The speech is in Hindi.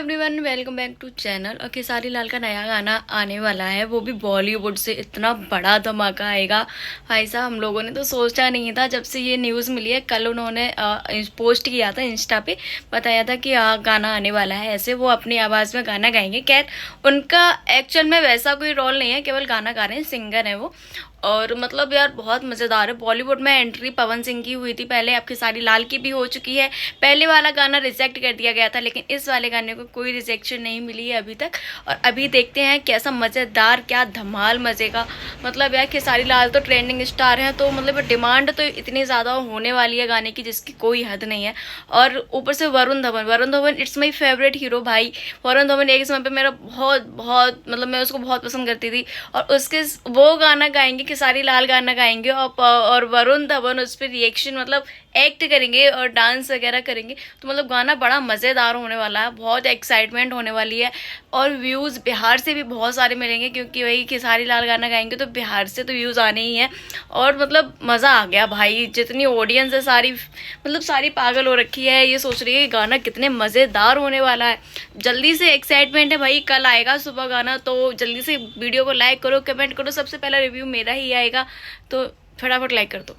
Everyone, welcome back to channel. और खेसारी लाल का नया गाना आने वाला है, वो भी बॉलीवुड से। इतना बड़ा धमाका आएगा भाई साहब, हम लोगों ने तो सोचा नहीं था। जब से ये न्यूज़ मिली है, कल उन्होंने पोस्ट किया था इंस्टा पे, बताया था कि गाना आने वाला है। ऐसे वो अपनी आवाज़ में गाना गाएंगे। खैर, उनका एक्चुअल में वैसा कोई रोल नहीं है, केवल गाना गा रहे हैं, सिंगर है वो। और मतलब यार बहुत मज़ेदार है। बॉलीवुड में एंट्री पवन सिंह की हुई थी पहले, अब खेसारी लाल की भी हो चुकी है। पहले वाला गाना रिजेक्ट कर दिया गया था, लेकिन इस वाले गाने को कोई रिजेक्शन नहीं मिली है अभी तक। और अभी देखते हैं कैसा मज़ेदार, क्या धमाल मज़े का। मतलब यार खेसारी लाल तो ट्रेंडिंग स्टार हैं, तो मतलब डिमांड तो इतनी ज़्यादा होने वाली है गाने की जिसकी कोई हद नहीं है। और ऊपर से Varun Dhawan it's my favourite hero भाई। वरुण धवन एक समय पर मेरा बहुत बहुत मतलब मैं उसको बहुत पसंद करती थी। और उसके वो गाना गाएंगे, खेसारी लाल गाना गाएंगे, और वरुण धवन उस पर रिएक्शन मतलब एक्ट करेंगे और डांस वगैरह करेंगे। तो मतलब गाना बड़ा मज़ेदार होने वाला है, बहुत एक्साइटमेंट होने वाली है। और व्यूज़ बिहार से भी बहुत सारे मिलेंगे, क्योंकि वही खेसारी लाल गाना गाएंगे तो बिहार से तो व्यूज़ आने ही हैं। और मतलब मज़ा आ गया भाई, जितनी ऑडियंस है सारी मतलब सारी पागल हो रखी है, ये सोच रही है कि गाना कितने मज़ेदार होने वाला है। जल्दी से एक्साइटमेंट है भाई, कल आएगा सुबह गाना, तो जल्दी से वीडियो को लाइक करो, कमेंट करो। सबसे पहला रिव्यू मेरा ही आएगा, तो फटाफट लाइक कर दो।